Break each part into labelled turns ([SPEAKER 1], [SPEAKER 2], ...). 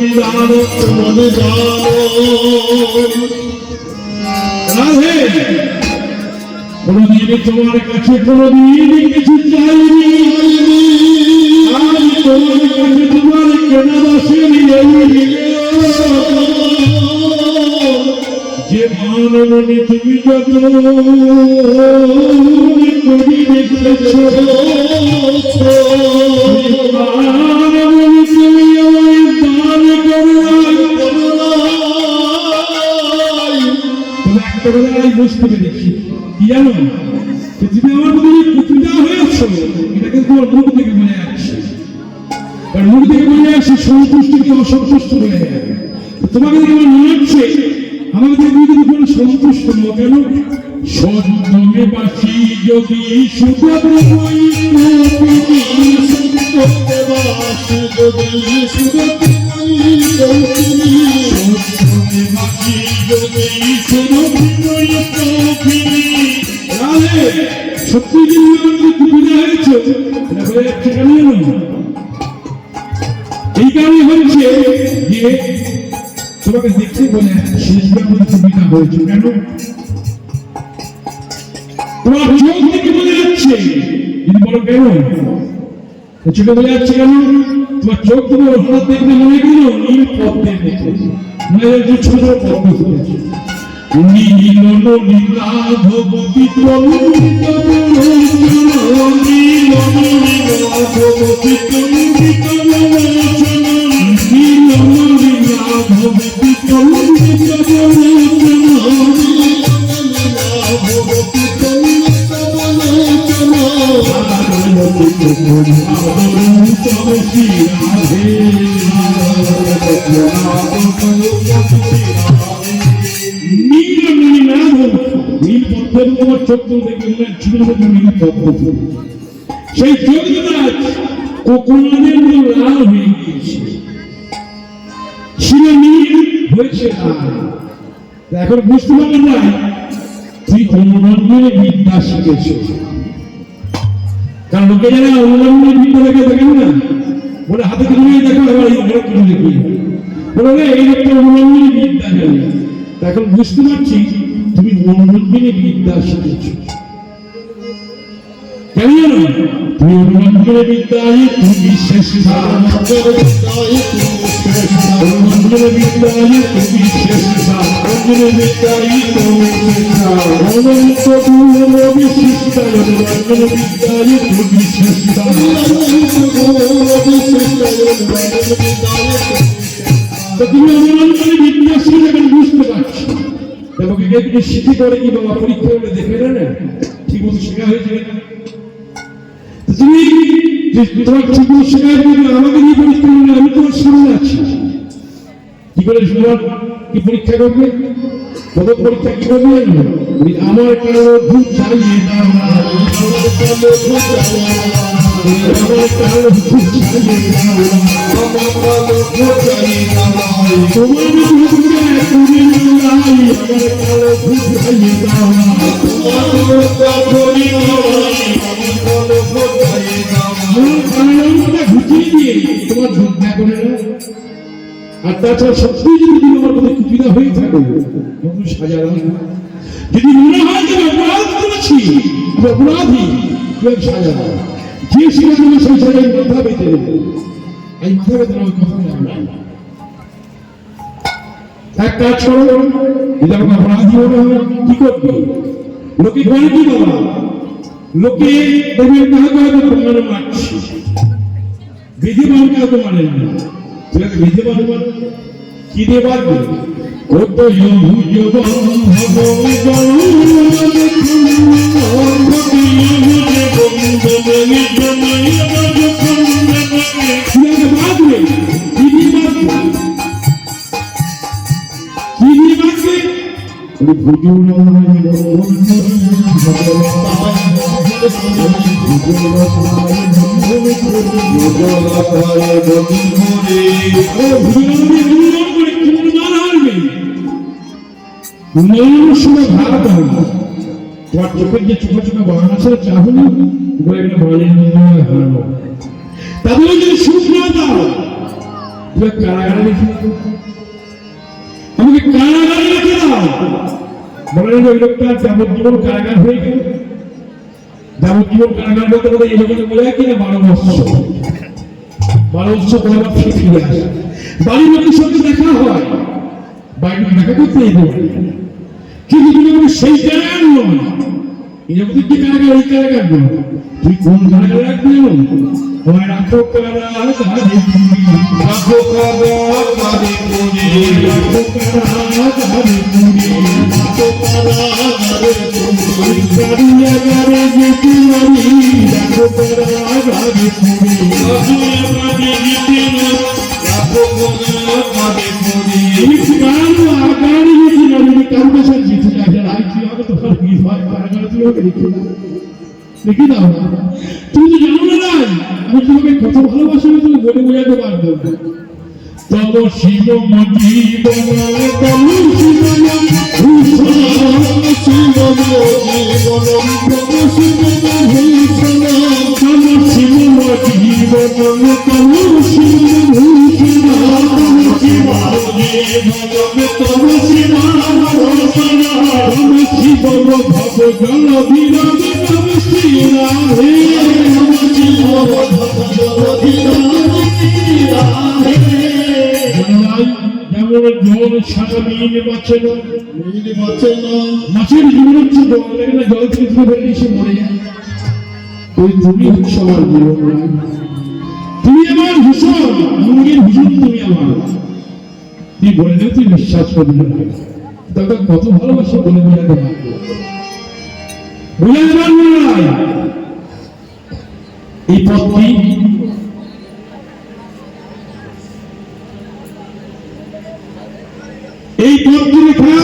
[SPEAKER 1] নিদান রাধে কোনদিন তোমার কাছে কোনদিন কিছু চাইনি, আজ তোমার কাছে তোমার কেন দাসেনি যে মানবনি তুমি যত করি দেখেছ মানবনি তুমি আমায় দান করো বুঝতে পেরেছি কি জানো তুমি আমার মধ্যে কুপিতা হয়েছ এটা কিন্তু তোমার মুখ থেকে বোঝা যাচ্ছে, কারণ মুখ থেকে বোঝা যাচ্ছে সন্তুষ্ট কি অসন্তুষ্ট হয়ে যাবে। তোমাকে দেখে আমার মনে হচ্ছে আমাকে দেখে তুমি কোনো সন্তুষ্ট নও কেন? সন্ধ্যমে বাসি যদি সুগতি সত্যি এই কারণে হচ্ছে যে তোমাকে দেখতে বলে সুবিধা হয়েছে কেন? তোমার চোখ থেকে বোঝা যাচ্ছে কিন্তু বলো কেন চোখে বোঝা যাচ্ছে কেন? তোমার চোখ তোমার হঠাৎ দেখলে মনে গেল নীল পদ্মে দেখে মনে হচ্ছে ছোট পদ্ম ফুটেছে নীল নীলাভবতী তরুণিত নীল নীলাভবতী তরুণিত নীল নীলাভবতী তরুণিত সেই চোখটা কোকোনাদের মতো লাল হয়ে গিয়েছে, ছিল নীল হয়েছে এখন বুঝতে পারলাম না তুই অনুরঞ্জনে বিদ্যা শিখেছ। কারণ লোকে যারা অনুরঞ্জনের বিদ্যা দেখে দেখেন না বলে হাতে কিনে দেখো আবার এই ঘরে কিনে দেখি বলে এই একটা অনুরঞ্জনের বিদ্যা জানি। এখন বুঝতে পারছি তুমি অনুরঞ্জনের বিদ্যা শিখেছ কেন জানো? তুমি অনুরঞ্জনের বিদ্যায় তুমি শেষ অনুরঞ্জনের বিদ্যায় তুমি শেষ অনুরঞ্জনের বিদ্যায় তুমি অনন্ত পূর্ণ বিশিষ্ট অনুরঞ্জনের বিদ্যায় তুমি শেষ তুমি অনুরঞ্জনের বিদ্যা শিখে এখন বুঝতে পারছো এবং এগুলো শিখে করে কি বাবা পরীক্ষা করে দেখে না ঠিক মতো শেখা হয়েছে তুমি তোমার ঠিক মতো শেখা হয়েছে আমাকে নিয়ে পরীক্ষা করলে আমি তোমার সামনে আছি কি করে তোমার কি পরীক্ষা করবে কত পরীক্ষা কি করবে আমার কারো ভূত চালিয়ে দাও আমার কারো ভূত চালিয়ে আর তাছাড়া সত্যি যদি আমার মধ্যে কুপিতা হয়ে থাকে সাজা যদি মনে হয় যে অপরাধ করেছি অপরাধী সাজা যে শিখে সেই জায়গায় মাথা বেঁধে দেবে এই মাথা বেঁধে আমার কথা এক কাজ করো যদি আমাকে অপরাধী মনে হয় কি করবে লোকে বলে কি বাবা লোকে দেখবেন কাহাকে মারছি বিধি মান কাউকে মানে না তোকে বিধি মান কি দিয়ে পারবে কত তোমার চোখের যে ছোট ছোট বাগান আছে চাহুনি তাদের যদি সুখ না দাও তুমি কারাগারে রেখে দাও, আমাকে কারাগারে রেখে দাও। বলে ওই লোকটা যাবজ্জীবন কারাগার হয়ে গেল। যাবজ্জীবন কারাগার বলতে বলে এই লোকের বলে কিনা 12 বছর, 12 বছর পরে আবার ফিরে আসে। বাড়ির লোকের সঙ্গে দেখা হয়, বাইরে দেখা করতে যেতে পারে, কিন্তু তুমি আমাকে সেই কারাগার নয়, এই জগতের যে কারাগার ওই কারাগার নয়। তুই কোন কারাগারে রাখবি জানো? তোমায় রাখো কারাগারে পুরি, রাখো কারাগারে পুরি, রাখো কারাগারে পুরি, রাখো কারাগারে পুরি, কারাগারে যেতে পারি, রাখো কারাগারে পুরি, কারাগারে যেতে রাখো কারাগারে পুরি। এই কারাগারে যেতে পারি, কারণে সব যেতে লাগে। আর কি হবে তোমার কি হয়? কারাগারে তুই ওকে রেখে দাও না। তুমি তো জানো না আমি তোমাকে কত ভালোবাসি, তুমি বলে বোঝাতে পারবো না। তব শিব জীবন, তব শিব ভূষণ, শিব জীবন, তব শিব ভূষণ, তব শিব জীবন, তব শিব ভূষণ, তব শিব জীবন, তব শিব ভূষণ, তব শিব ভব জল বিরাজ, তব শ্রী রাধে, তব শিব ভব জল বিরাজ, শ্রী রাধে। যেমন জল সারাদিন বাঁচে না, মাছের জীবন হচ্ছে জল, এখানে জল থেকে ফেললে সে মরে যায়। তুমি হচ্ছে আমার জীবন, তুমি আমার ভূষণ, মুরগির ভূষণ তুমি আমার। তুই বলে দেবে, তুই বিশ্বাস করবি না, তাকে কত ভালোবাসে বলে বোঝাতে পারবো, বোঝাতে পারবো না। এই পথটি এই পথটি লেখা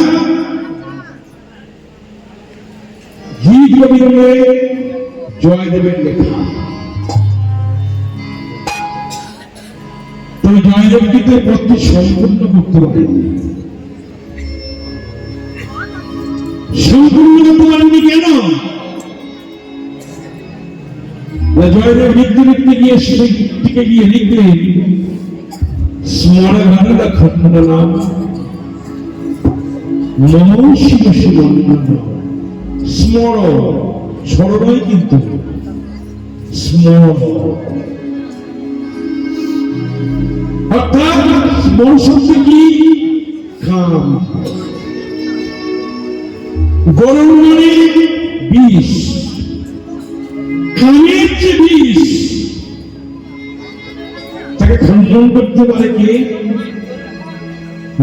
[SPEAKER 1] গীত রবীন্দ্রে জয়দেবের লেখা। তবে জয়দেব কিন্তু এই পথটি সম্পূর্ণ করতে পারেনি। সম্পূর্ণ করতে পারেনি কেন? জয়দেব লিখতে লিখতে গিয়ে সেই দিকে গিয়ে লিখলেন, স্মরণ খন্ড নাম নম শিব শিব, স্মর স্মরণই কিন্তু স্মর, অর্থাৎ স্মর শব্দ কি? খাম, গরম মানে বিষ, খামের যে বিষ তাকে খণ্ডন করতে পারে কে?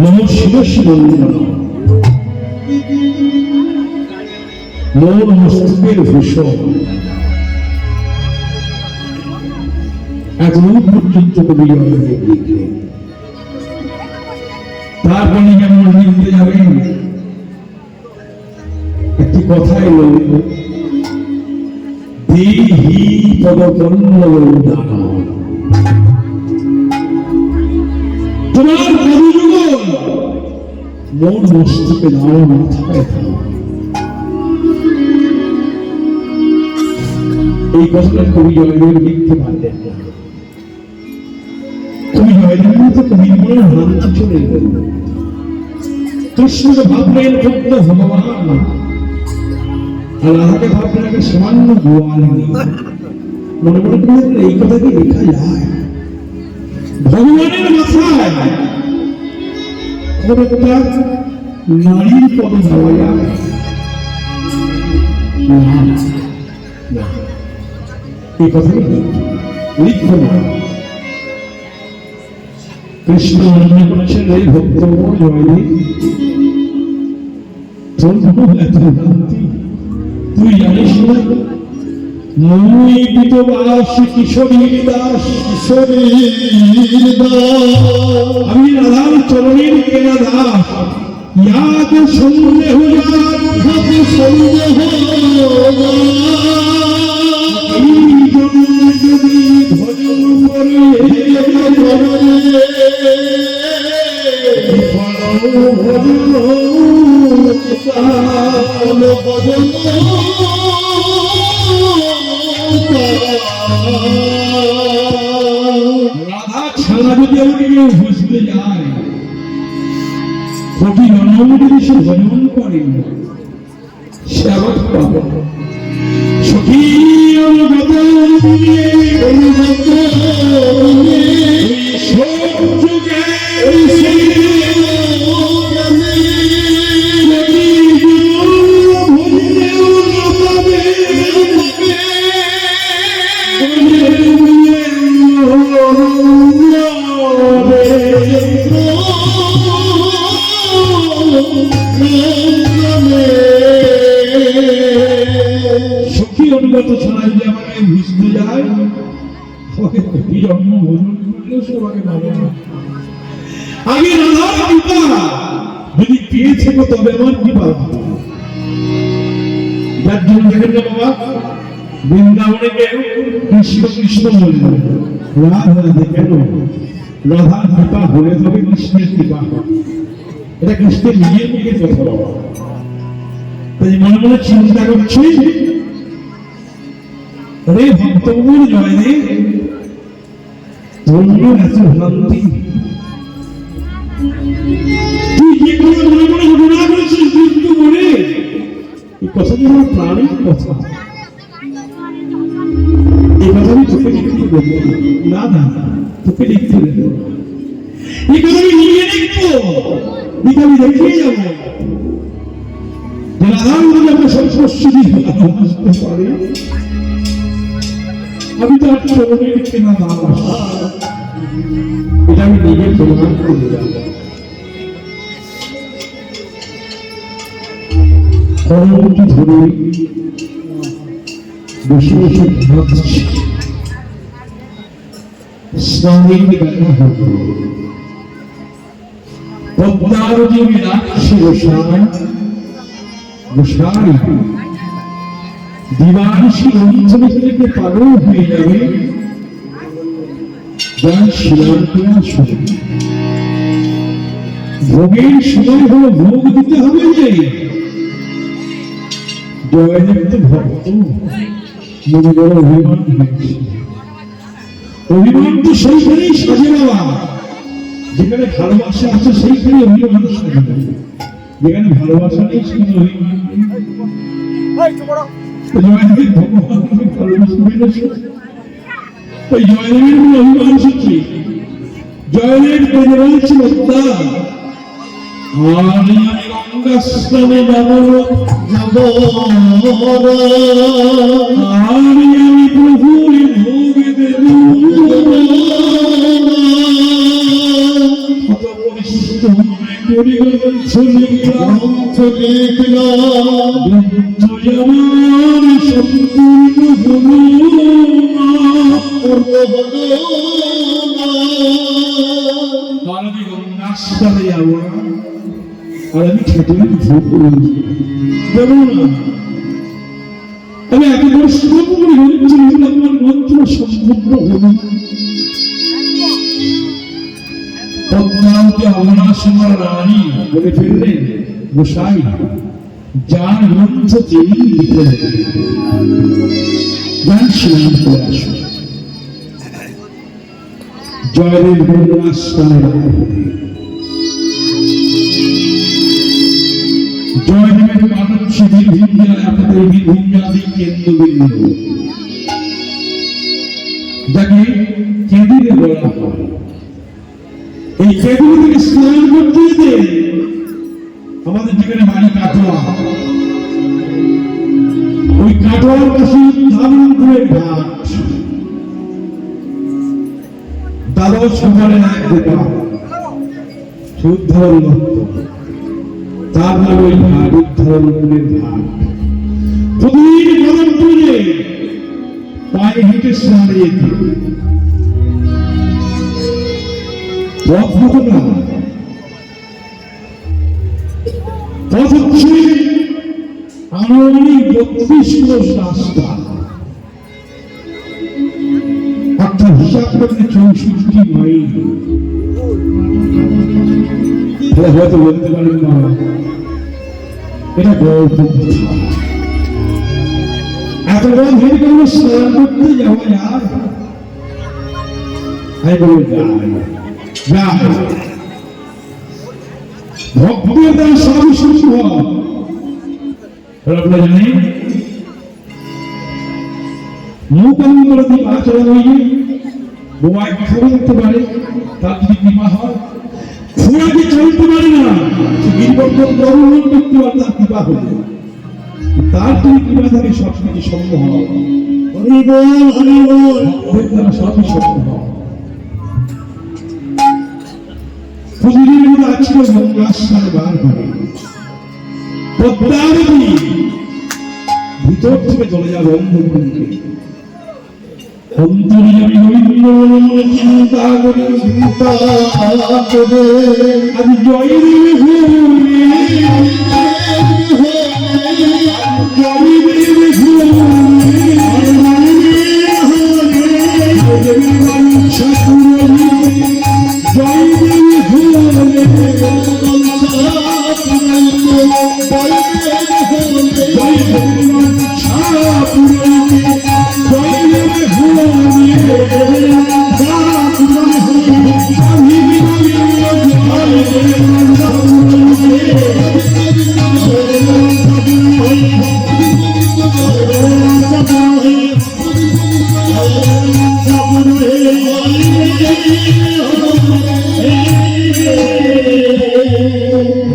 [SPEAKER 1] নম শিব শিব, মন মস্তকের ভূষণ। এতদূর পর্যন্ত কবি জয়দেব লিখলেন। তারপরে যেমন লিখতে যাবেন, একটি কথা এলো, দেহি পদকন্যদান, তোমার পদযুগল মন মস্তকে দাও, মাথায় দাও। এই কথাটা কবি জয়দেব লিখতে পারলেন না। কবি জয়দেব তো কবি মনে ভ্রান্তি চলে গেল। কৃষ্ণকে ভাবলেন ভক্ত ভগবান, আর রাধাকে ভাবলেন সামান্য গোয়ালিনী। মনে মনে করলেন এই কথা কি লেখা যায়? ভগবানের মাথায় কোন একটা নারীর পদ দেওয়া যায় না, এই কথাটা লিখব না। কৃষ্ণ মনে করেছেন এই ভক্ত জয়দেব, তোর এত ভ্রান্তি তুই জানিস না? মই বিতবাস কিশোরীর দাস, কিশোরীর দাস, আমি রাধার চরণের কেনা দাস। ইয়াদ সন্দেহ যাত, সন্দেহ যদি ভজন করে ভজন রাধা ছাড়া যদি আমাকে কেউ বুঝতে যায়, কোটি জনম যদি সে ভজন করে, সে আবার পাবে। সখী অনুগত দিয়ে সখী অনুগত ছাড়া যদি আমাকে বুঝতে যায়, জন্ম ভজন করলেও সে আমাকে পাবে না। আগে রাধার কৃপা যদি পেয়েছে তবে আমার কৃপা। যার জন্য দেখেন না বাবা, বৃন্দাবনে কেউ কৃষ্ণ কৃষ্ণ বললেন, রাধা কেন? রাধার কৃপা হলে তবে কৃষ্ণের কৃপা। এটা কৃষ্ণের নিজের মুখে কথা বলা। তাই মনে মনে চিন্তা করছি, রে ভক্তগুর জয় রে, ধন্য এত ভ্রান্তি। তুই যে কথা মনে মনে ঘটনা করেছিস যুদ্ধ করে, এই কথাটি আমার প্রাণের কথা। এই কথা আমি তোকে লিখতে দেবো না, না তোকে লিখতে দেবো, এই কথা আমি নিজে লিখবো, আমি দেখিয়ে যাবো। আমি তো আর চরণের কেনা দাস, এটা আমি নিজে প্রমাণ করে যাবো। করমটি ধরে বসে বসে ভাবছি, স্বামীর বেলা হতো পদ্মার যে রাখছে গোসাই, গোসাই দিবানিশি অঞ্চলে থেকে পাগল হয়ে যাবে, যার শিলান্তিরা শুনে ভোগের সময় হলো, ভোগ দিতে হবে যে। জয়দেব তো ভক্ত, মনে বড় অভিমান হয়েছে। অভিমান তো সেইখানেই সাজে বাবা, যেখানে ভালোবাসা আছে সেইখানে অভিমান সাজে, যেখানে ভালোবাসা নেই সেখানে অভিমান। জয়দেবের ভগবানকে ভালোবাসা, ওই জয়দেবের কোনো অভিমান সত্যি। জয়দেব বেঁধে বলছিল, আমি গঙ্গা স্নানে যাবো, আমি প্রভুর ভোগ দেব, কত পরিশ্রম করে আমার সম্পূর্ণ আমি গঙ্গাস্থানে যাবো না, আর আমি খেতে ভোগ করেছি যাবো না। আমি এত পরিশ্রম করে হচ্ছিল, আমার মন্ত্র সম্পূর্ণ হল। পদ্মাবতী অবনাশমার রানী বলে ফেললেন, গোসাই যার গ্রন্থ তিনি লিখে যান, স্নান করে আসুন। জয়দেব জয়দেবের পাদর্শ বীরভূম জেলায়, আপনাদের বীরভূম জেলাতেই কেন্দ্রবিন্দু, যাকে কেঁদুরে বলা হয়। এই কেঁদুরে থেকে স্নান করতে যেতে আমাদের যেখানে বাড়ি কাটোয়া, ওই কাটোয়ার পাশে ধামপুরের ঘাট, দ্বাদশ কুমারের এক দোকান উদ্ধারণ দত্ত, তার নাম ওই ঘাট, উদ্ধারণের ঘাট। প্রতিদিন গরম তুলে পায়ে হেঁটে স্নানে যেত। পথ হতো না, পথ হচ্ছে আনুমানিক 32 ক্রোশ রাস্তা, অর্থাৎ হিসাব করলে 64 মাইল। হয়তো বলতে পারেন না, এটা গল্প কথা। এত বড় হেঁটে কোনো স্নান করতে যাওয়া যায়? আমি বলি যাই। যায় ভক্তের দ্বারা সবই সম্ভব। আপনারা জানেন মুখের দিয়ে আচরণ হইলে বোয়ায় কথা বলতে পারে, তার যদি কৃপা হয়। ঘোড়াকে চলতে পারে না, সে গিরিবর্ধন দমন করতে পারে, তার কৃপা হলে। তার যদি কৃপা থাকে সব কিছু সম্ভব হয়। ভক্তের দ্বারা সবই সম্ভব হয়। প্রতিদিনের মধ্যে আজকে গঙ্গাস্নানে বার করে পদ্মাবতী ভিতর থেকে চলে যাবে অন্ধকুণ্ডে। অন্তর্যামী রবীন্দ্র চিন্তা করে আজ জয় দেবে ভোরে, জয় দেবে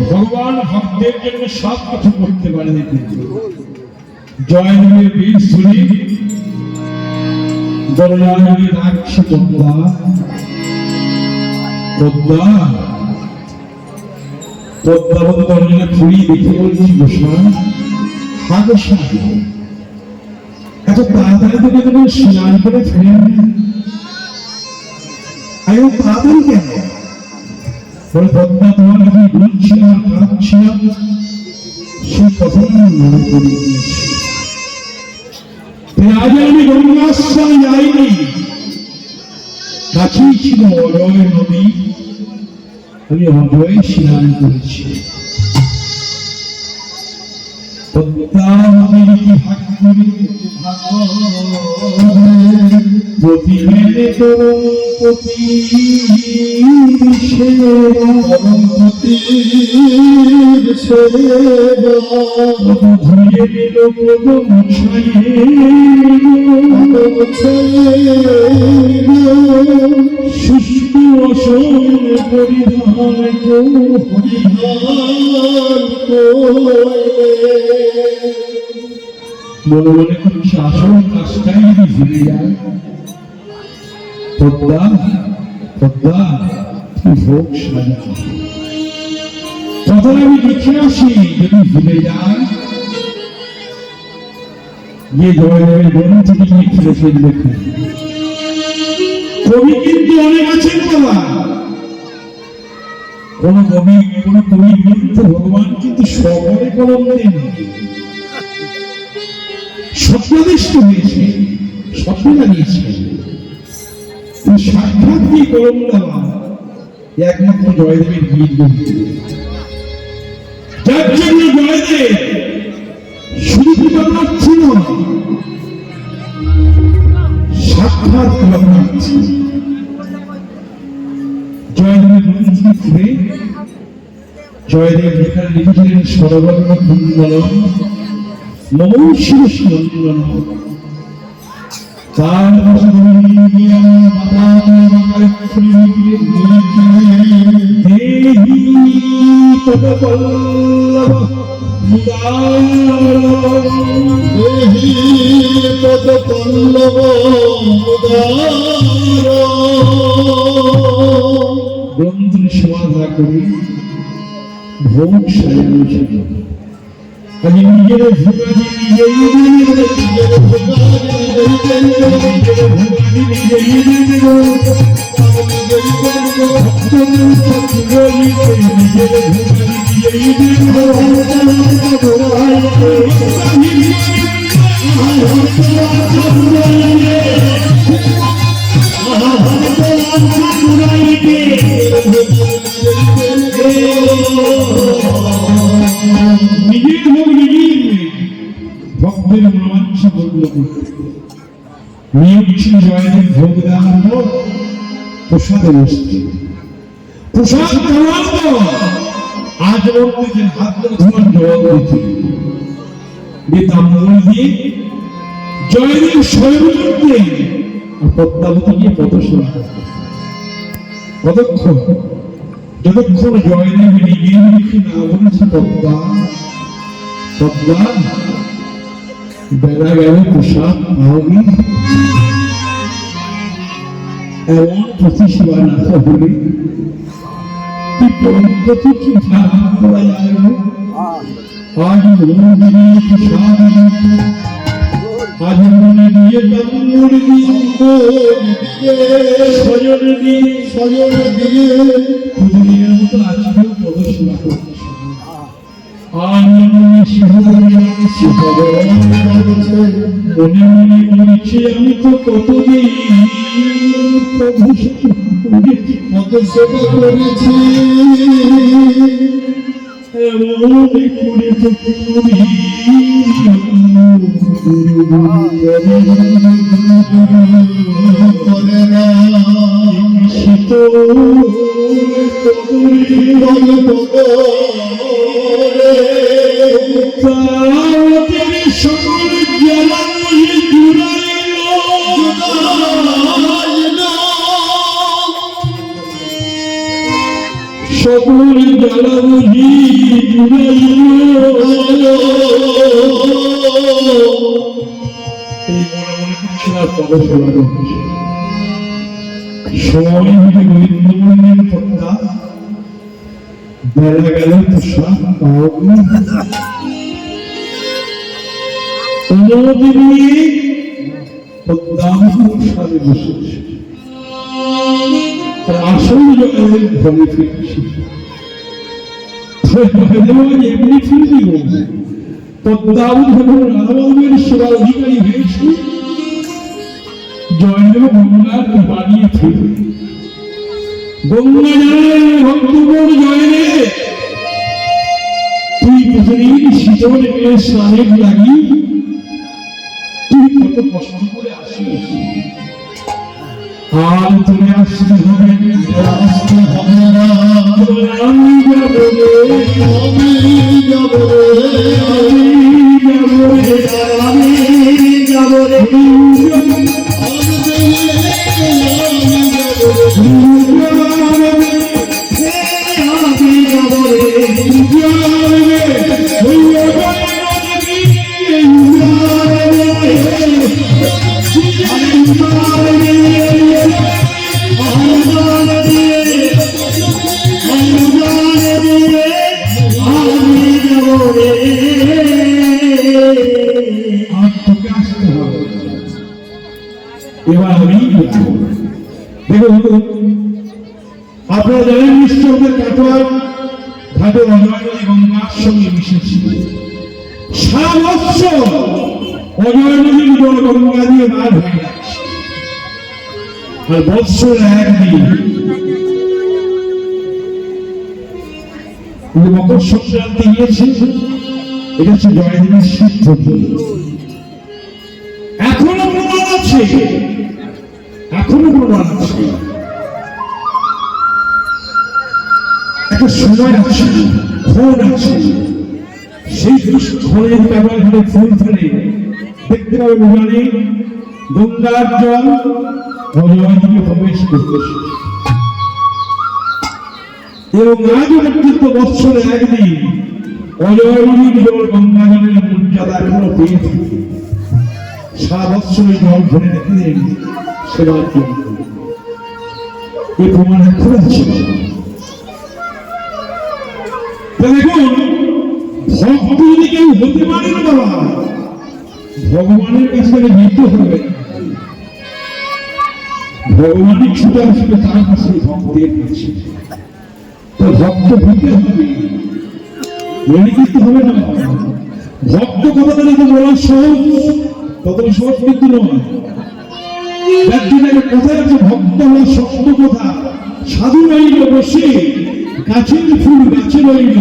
[SPEAKER 1] ভগবান ভক্তের জন্য সব কিছু করতে পারে। জয়দেবের বীর শুনি দরজায় রাখছে পদ্মা, পদ্মা পদ্মাবতী দরজাটা খুঁড়ি দেখে বলছি গোসাই, হা গোসাই এত তাড়াতাড়ি তোকে যখন স্নান করে ফেরেন এত তাড়াতাড়ি কেন? বলে পদ্মা তোমার কাছে বলছিলাম, কাঁদছিলাম, সেই কথা মনে করে দিয়েছি। আজ আমি গঙ্গাস্নানে যাইনি, কাছেই ছিল অজয় নদী, আমি অজয় স্নান করেছি। পদ্মা নদীর কি ভাগ্য, প্রতিদিনে সুষ্ঠু অসম পরিধান মনে মনে করছি আসল কাজটাই যদি ভুলে যায়। পদ্মা পদ্মা কি ভোগ সাজা কথা আমি লিখে আসি, যদি ভুলে যায় গিয়ে জয়দেবের গ্রন্থ থেকে লিখে সেই লেখে। কবি কিন্তু অনেক আছেন বাবা, কোন কবি গ্রন্থ ভগবান কিন্তু সকলে কলম দেন, স্বপ্নাদিষ্ট হয়েছে, স্বপ্ন জানিয়েছে। সাক্ষাৎ কি কলম দেওয়া একমাত্র জয়দেবের গীত বলতে, যার জন্য জয়দেব শুধু কৃপাপ্রার্থী নয়, সাক্ষাৎ কৃপাপ্রার্থী। জয়দেবের গ্রন্থ খুলে জয়দেব যেখানে লিখেছিলেন সরবর্ণ কুণ্ডলম নমঃ নন্দন, তার গ্রন্থের সমাধা করে ভোগ সাজানো ছিল। আমি নিজের ভোগাদি নিজেই নিজের ভোগ নিজেই ভক্তের মনোবাঞ্ছা পূর্ণ করতে নিয়োগ ছিল জয়দেব ভোগ দেওয়ার পর প্রসাদে বসতে। প্রসাদ খাওয়াবো আজ বলতে হাত ধরে জবাব দিতে বেতাম্বল দিয়ে জয়দেব স্বয়ং করতে আর পদ্মাবতী গিয়ে কত সেবা করতে কতক্ষণ যতক্ষণ জয়দেব নিজের মুখে না বলেছে পদ্মা পদ্মা বেলা গেল প্রসাদ পাওনি এমন প্রতিসেবা না হলে কি পরমগতি কি ধারণ করা যাবে আজ মনে প্রসাদ আজ মনে দিয়ে তাম্বুর সজন দিয়ে দুনিয়ার মতো আজকেও প্রদর্শন করছে মনে মনে বলছি আমি তো কতদিন কত সেবা করেছি এমন করে তো সকল জেলা সকল জ্বালা বুঝি সময় হলে গোবিন্দমন্দির পদ্মা বেলা গেল প্রসাদ অনুমতি নিয়ে পদ্মা প্রসাদে বসেছে আসল জগতের ঘরে ফিরছি এমনি ফিরবি পদ্মাবতী যখন রাধাবাবুর সেবার অধিকারী হয়েছে জয়দেব গঙ্গার বানিয়ে ফিরবে গঙ্গা জানে ভক্তগণ জয়দেব তুই প্রতিদিন শীতল স্নানের লাগি তুই কত কষ্ট করে আসিস আর তুমি আসতে হবে না আমি যাবো এবার আমি দেখুন আপনারা জানেন নিশ্চয় কাটোয়ার ঘাটে অজয় গঙ্গার সঙ্গে মিশেছিল সারা বছর অজয় নদীর জল গঙ্গা দিয়ে বার হয়ে যাচ্ছে আর বৎসর একদিন মকর সংক্রান্তি গিয়েছে এটা হচ্ছে জয়দেবের সিদ্ধ এখনো প্রমাণ আছে একটা সময় আছে ক্ষণ আছে সেই ক্ষণের ব্যবহার করে ফুল ফেলে দেখতে পাবে ভুবনে গঙ্গার জল অজয়কে প্রবেশ করতেছে এবং আজও পর্যন্ত বৎসরে একদিন অজয় নদীর জল গঙ্গা জলের মর্যাদা এখনো পেয়ে থাকে সারা বৎসরে জল ধরে রেখে দেন সেবার জন্য এই প্রমাণ এখন আছে দেখুন ভক্ত যদি কেউ হতে পারে না বাবা ভগবানের কাছে যেতে হবে ভগবানের ছুটে আসবে তার কাছে ভক্তের কাছে তো ভক্ত হতে হবে মনে করতে হবে না ভক্ত কথাটা যদি বলা সহজ ততটা সহজ কিন্তু নয় কথায় আছে ভক্ত হওয়া শক্ত কথা সাধু রইল বসে গাছের ফুল গাছে রইল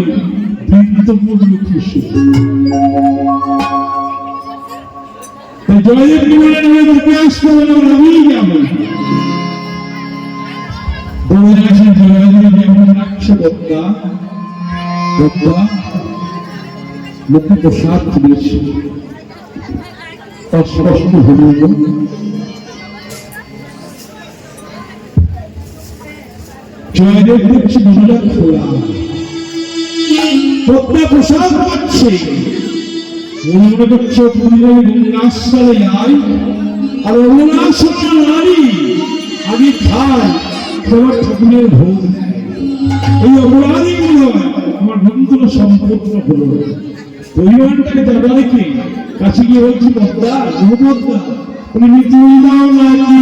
[SPEAKER 1] বৃন্দপূর্ণ খুশি জয়দেব নিবেদন হয়ে আসতে হবে আমি যাবো দৌড়ে আসেন জয়দেব যেমন রাখছে বক্তা বক্তা মুখে প্রসাদ তুলেছে অস্পষ্ট হল জয়দেব দেখছে দরজা খোলা বক্তা প্রসাদ পাচ্ছে মনে মনে করছে গঙ্গাস্থলে যাই আর অনাসনা নারী আগে খায় সবার ঠাকুরের ভোগ এই অপরাধী নয় আমার বন্ধুর সম্পূর্ণ হলো পরিমাণটাকে দাদা রেখে কাছে গিয়ে বলছি বদ্দা বদ্দা উনি মৃত্যুই দাও নাকি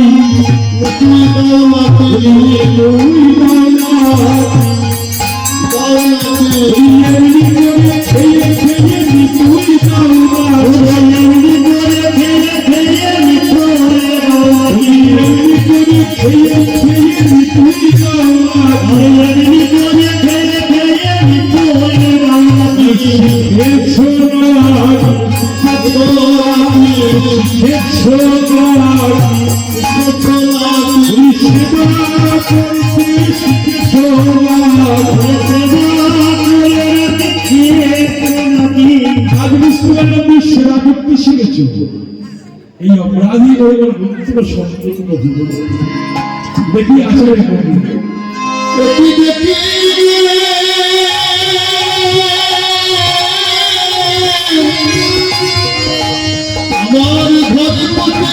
[SPEAKER 1] মৃত্যুই দাও নাকি মৃত্যুই দাও নাকি এই অপরাধী সম্পূর্ণ দেখি আসলে
[SPEAKER 2] আমার ঘরে বসে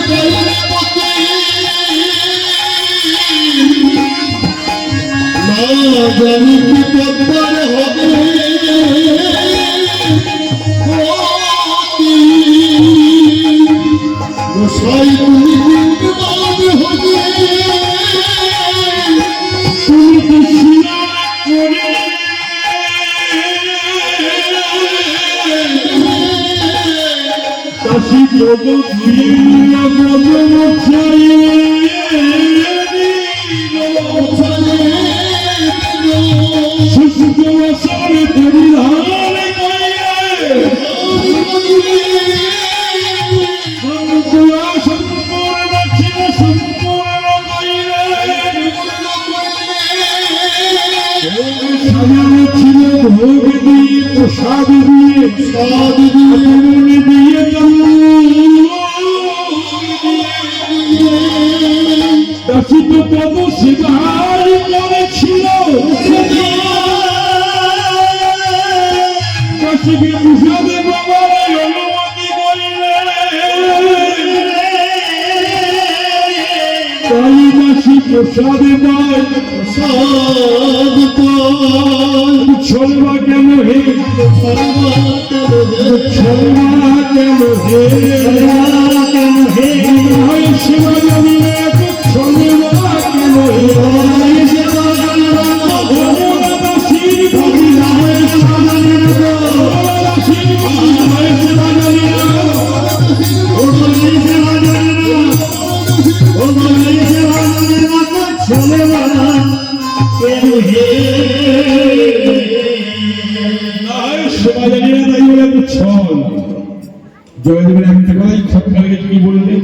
[SPEAKER 2] না জানি কি ব্যাপার হবে গোসাই তুমি হবে
[SPEAKER 1] তুমি তো শিলা করে কাশি প্রভু সুস্থ বছরে পরিধান সাজানো ছিল ভোগ দিয়ে প্রসাদ দিয়ে মনে দিয়ে দাসিত পদ সেবার করেছিল কাশিকে প্রসাদে বাবার অনুমতি করিলে কালিদাসী প্রসাদে পায়
[SPEAKER 2] প্রসাদ
[SPEAKER 1] ছলবা কেন হে ছলবা কেন হে সেবা জানি না ছলবা কেন জয়দেবের একটা কথাই খতনা লেগেছে কি বললেন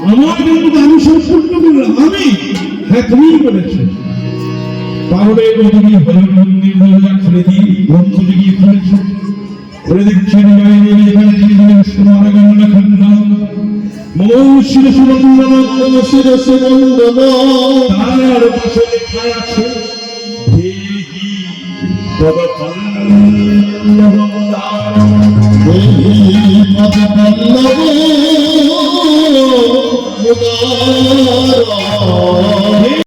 [SPEAKER 1] আমার কিন্তু আমি সম্পূর্ণ বললাম আমি হ্যাঁ তুমিই বলেছো তাহলে তুমি ভজন মন্দির দরজা খুলে দিয়ে গ্রন্থটি গিয়ে খুলেছো খুলে দেখছেন এখানে তিনি বলেন সমাগমনা খন্ডা মৌশির সুবন্দন মৌশির সুবন্দন তার পাশে লেখা আছে দেহি পদপল্লব